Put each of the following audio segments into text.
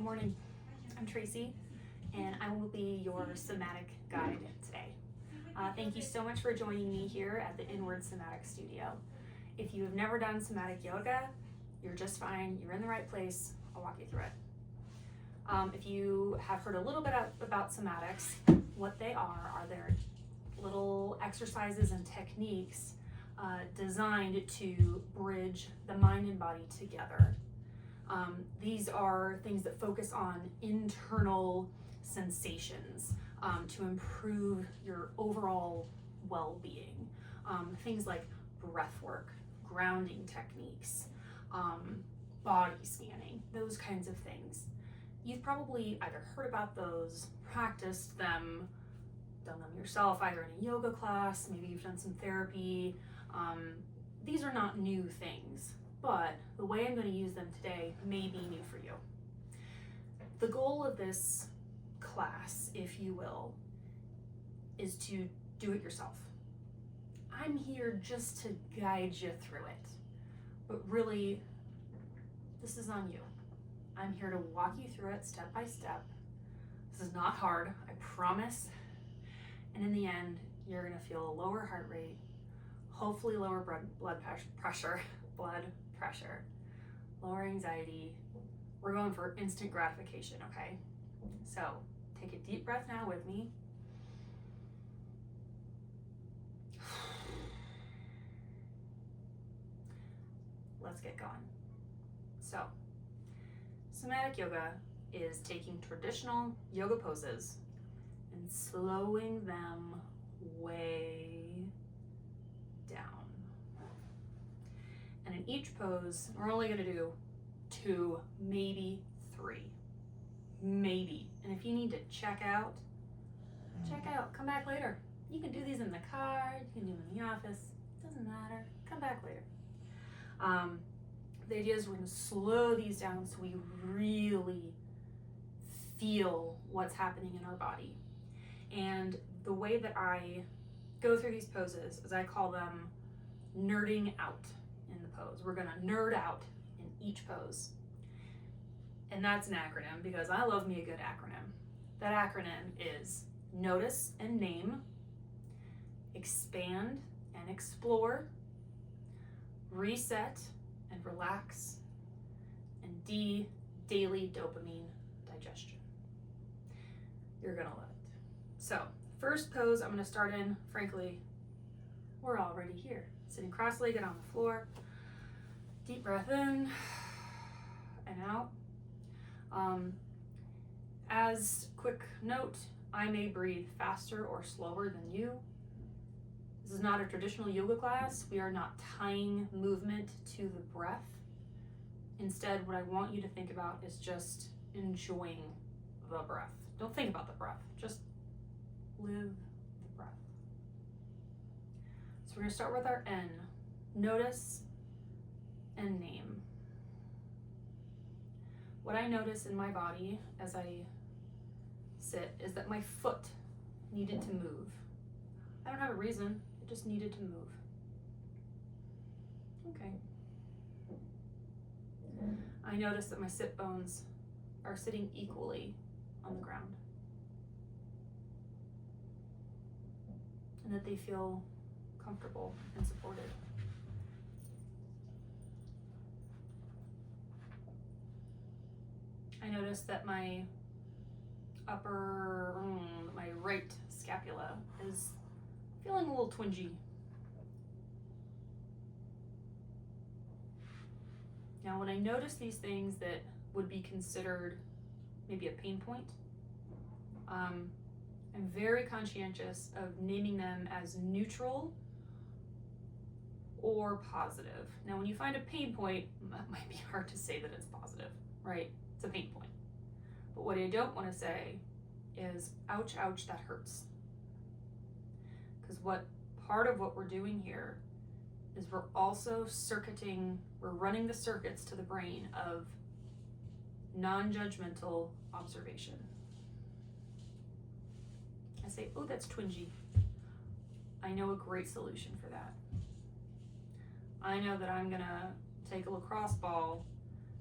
morning. I'm Tracy, and I will be your somatic guide today. Thank you so much for joining me here at the Inward Somatic Studio. If you have never done somatic yoga, you're just fine. You're in the right place. I'll walk you through it. If you have heard a little bit about somatics, what they are their little exercises and techniques designed to bridge the mind and body together. These are things that focus on internal sensations to improve your overall well-being. Things like breath work, grounding techniques, body scanning, those kinds of things. You've probably either heard about those, practiced them, done them yourself, either in a yoga class, maybe you've done some therapy. These are not new things, but the way I'm going to use them today may be new for you. The goal of this class, if you will, is to do it yourself. I'm here just to guide you through it, but really, this is on you. I'm here to walk you through it step by step. This is not hard, I promise. And in the end, you're going to feel a lower heart rate, hopefully lower blood pressure, lower anxiety. We're going for instant gratification, okay? So take a deep breath now with me. Let's get going. So, somatic yoga is taking traditional yoga poses and slowing them way down. And in each pose, we're only going to do 2, maybe 3. Maybe. And if you need to check out, come back later. You can do these in the car, you can do them in the office, doesn't matter, come back later. The idea is we're going to slow these down so we really feel what's happening in our body. And the way that I go through these poses is I call them nerding out in the pose. We're going to nerd out in each pose. And that's an acronym because I love me a good acronym. That acronym is notice and name, expand and explore, reset and relax, and D, daily dopamine digestion. You're gonna love it. So, first pose I'm gonna start in, frankly, we're already here. Sitting cross-legged on the floor. Deep breath in and out. As quick note, I may breathe faster or slower than you. This is not a traditional yoga class. We are not tying movement to the breath. Instead, what I want you to think about is just enjoying the breath. Don't think about the breath, just live the breath. So we're gonna start with our N. Notice and name. What I notice in my body as I sit is that my foot needed to move. I don't have a reason, it just needed to move. Okay. I notice that my sit bones are sitting equally on the ground. And that they feel comfortable and supported. I notice that my my right scapula is feeling a little twingy. Now, when I notice these things that would be considered maybe a pain point, I'm very conscientious of naming them as neutral or positive. Now, when you find a pain point, it might be hard to say that it's positive, right? It's a pain point. But what I don't want to say is, ouch, ouch, that hurts. Because part of what we're doing here is we're also we're running the circuits to the brain of non-judgmental observation. I say, oh, that's twingy. I know a great solution for that. I know that I'm gonna take a lacrosse ball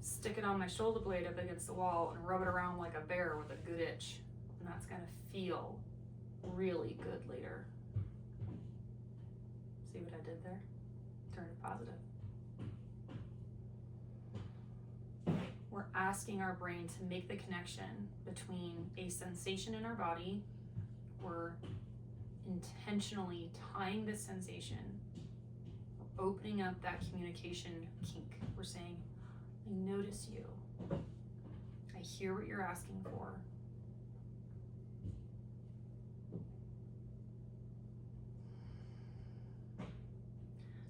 stick it on my shoulder blade up against the wall and rub it around like a bear with a good itch. And that's gonna feel really good later. See what I did there? Turn it positive. We're asking our brain to make the connection between a sensation in our body. We're intentionally tying this sensation. We're opening up that communication kink. We're saying, I notice you. I hear what you're asking for.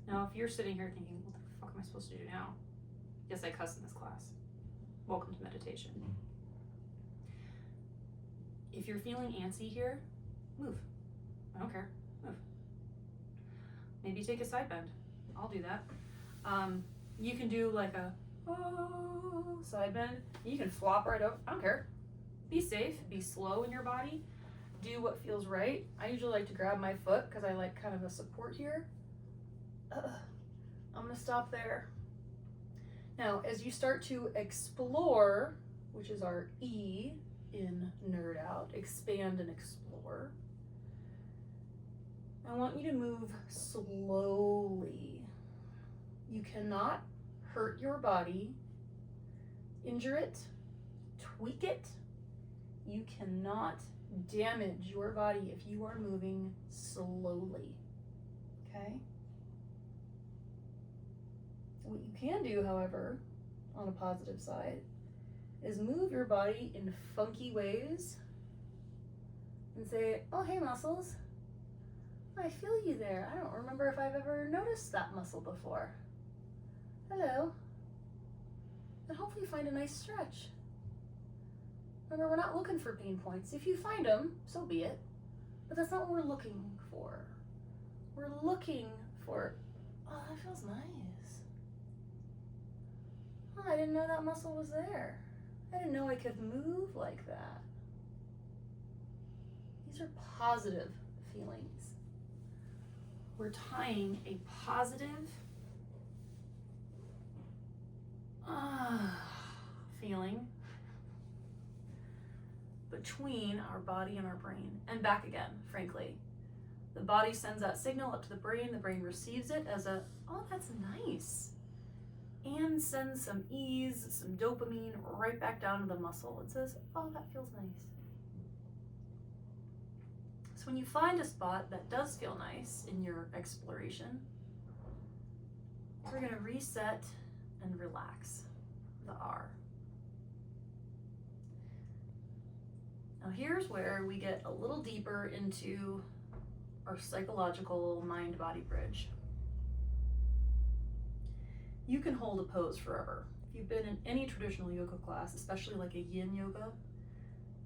Now, if you're sitting here thinking, what the fuck am I supposed to do now? Yes, I cuss in this class. Welcome to meditation. If you're feeling antsy here, move. I don't care. Move. Maybe take a side bend. I'll do that. You can do like a side bend. You can flop right up. I don't care. Be safe. Be slow in your body. Do what feels right. I usually like to grab my foot because I like kind of a support here. I'm gonna stop there. Now, as you start to explore, which is our E in Nerd Out, expand and explore, I want you to move slowly. You cannot hurt your body, injure it, tweak it. You cannot damage your body if you are moving slowly, okay? What you can do, however, on a positive side, is move your body in funky ways and say, oh, hey, muscles, I feel you there. I don't remember if I've ever noticed that muscle before. Hello. And hopefully you find a nice stretch. Remember, we're not looking for pain points. If you find them, so be it. But that's not what we're looking for. We're looking for, oh, that feels nice. Oh, I didn't know that muscle was there. I didn't know I could move like that. These are positive feelings. We're tying a positive feeling between our body and our brain, and back again, frankly. The body sends that signal up to the brain receives it as a, oh, that's nice, and sends some ease, some dopamine right back down to the muscle. It says, oh, that feels nice. So when you find a spot that does feel nice in your exploration, we're gonna reset and relax the R. Now here's where we get a little deeper into our psychological mind-body bridge. You can hold a pose forever. If you've been in any traditional yoga class, especially like a yin yoga,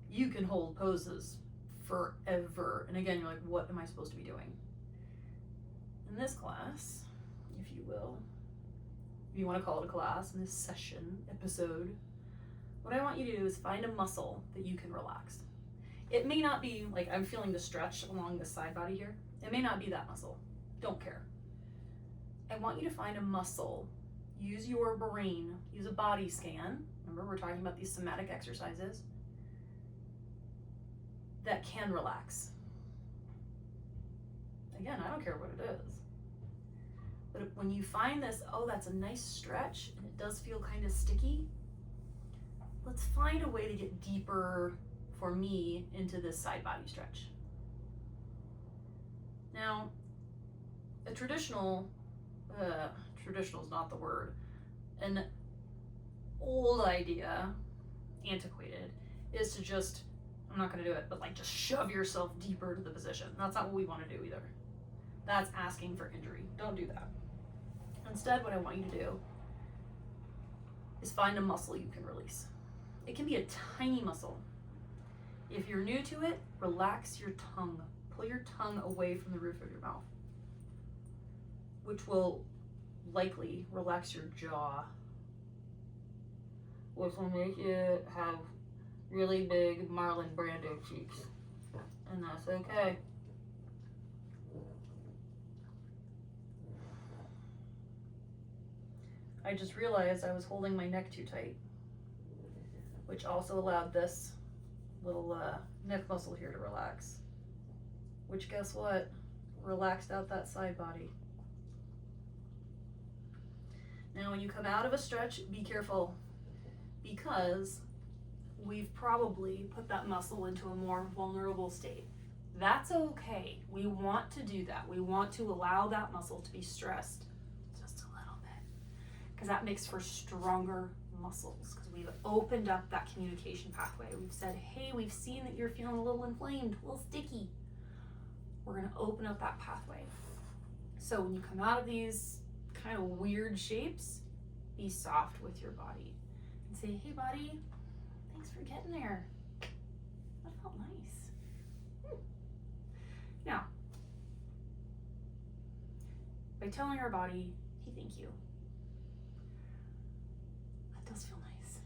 you can hold poses forever. And again, you're like, what am I supposed to be doing? In this class, if you will, if you want to call it a class, in this session, episode, what I want you to do is find a muscle that you can relax. It may not be like I'm feeling the stretch along the side body here. It may not be that muscle. Don't care. I want you to find a muscle. Use your brain. Use a body scan. Remember, we're talking about these somatic exercises that can relax. Again, I don't care what it is. But when you find this, oh, that's a nice stretch, and it does feel kind of sticky, let's find a way to get deeper, for me, into this side body stretch. Now, a traditional is not the word, an old idea, antiquated, is to just, I'm not gonna do it, but like just shove yourself deeper into the position. That's not what we wanna do either. That's asking for injury. Don't do that. Instead, what I want you to do is find a muscle you can release. It can be a tiny muscle. If you're new to it, relax your tongue. Pull your tongue away from the roof of your mouth, which will likely relax your jaw, which will make you have really big Marlon Brando cheeks, and that's okay. I just realized I was holding my neck too tight, which also allowed this little neck muscle here to relax, which guess what? Relaxed out that side body. Now when you come out of a stretch, be careful, because we've probably put that muscle into a more vulnerable state. That's okay. We want to do that. We want to allow that muscle to be stressed just a little bit, because that makes for stronger muscles, because we've opened up that communication pathway. We've said, hey, we've seen that you're feeling a little inflamed, a little sticky. We're going to open up that pathway. So when you come out of these kind of weird shapes, be soft with your body and say, hey, body, thanks for getting there. That felt nice. Now, by telling our body, hey, thank you, that does feel nice.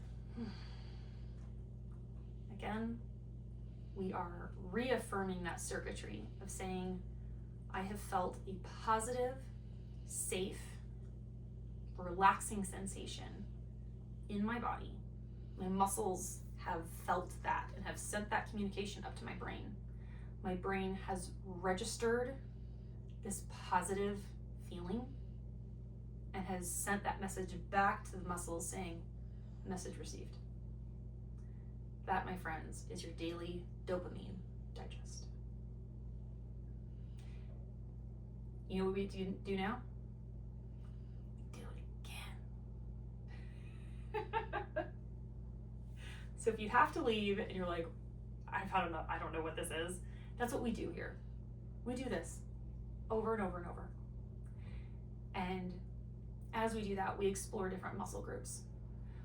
Again, we are reaffirming that circuitry of saying, I have felt a positive, safe, relaxing sensation in my body. My muscles have felt that and have sent that communication up to my brain. My brain has registered this positive feeling and has sent that message back to the muscles saying, message received. That, my friends, is your daily dopamine digest. You know what we do now? Do it again. So if you have to leave and you're like, I don't know what this is, that's what we do here. We do this over and over and over. And as we do that, we explore different muscle groups.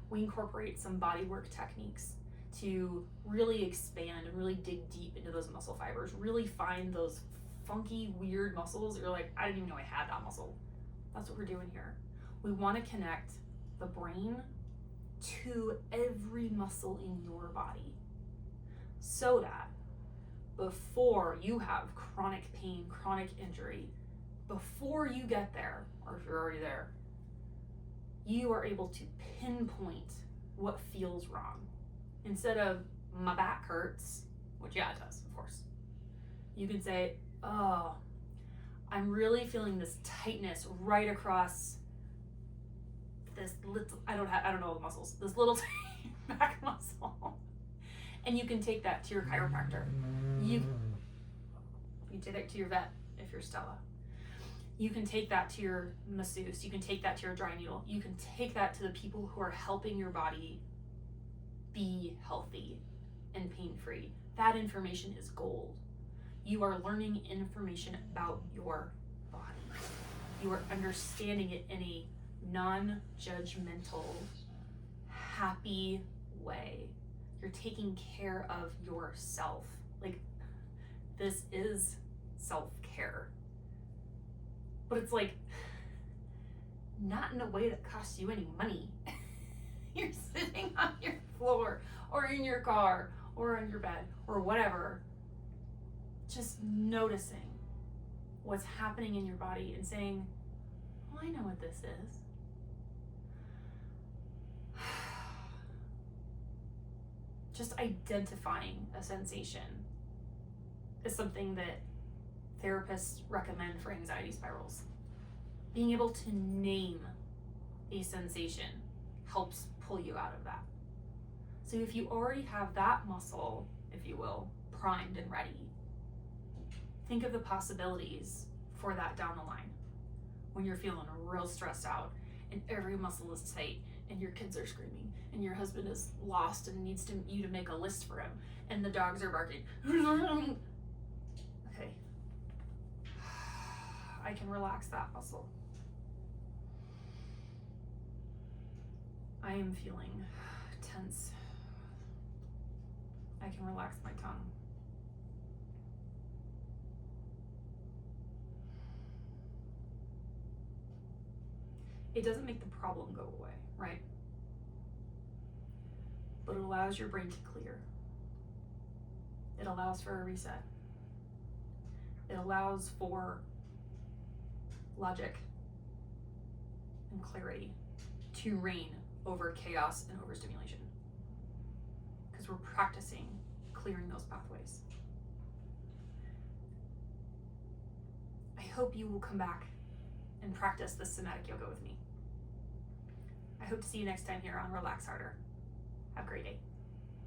We incorporate some body work techniques to really expand and really dig deep into those muscle fibers, really find those funky, weird muscles. You're like, I didn't even know I had that muscle. That's what we're doing here. We want to connect the brain to every muscle in your body so that before you have chronic pain, chronic injury, before you get there, or if you're already there, you are able to pinpoint what feels wrong. Instead of, my back hurts, which yeah, it does, of course, you can say, oh, I'm really feeling this tightness right across this little, I don't know the muscles, this little back muscle. And you can take that to your chiropractor. You take that to your vet if you're Stella. You can take that to your masseuse. You can take that to your dry needle. You can take that to the people who are helping your body be healthy and pain-free. That information is gold. You are learning information about your body. You are understanding it in a non-judgmental, happy way. You're taking care of yourself. Like, this is self-care. But it's like, not in a way that costs you any money. You're sitting on your floor or in your car or on your bed or whatever, just noticing what's happening in your body and saying, well, I know what this is. Just identifying a sensation is something that therapists recommend for anxiety spirals. Being able to name a sensation helps pull you out of that. So if you already have that muscle, if you will, primed and ready, think of the possibilities for that down the line when you're feeling real stressed out and every muscle is tight and your kids are screaming and your husband is lost and needs you to make a list for him and the dogs are barking. Okay, I can relax that muscle. I am feeling tense. I can relax my tongue. It doesn't make the problem go away, right? But it allows your brain to clear. It allows for a reset. It allows for logic and clarity to reign over chaos and overstimulation. Because we're practicing clearing those pathways. I hope you will come back and practice this somatic yoga with me. I hope to see you next time here on Relax Harder. Have a great day.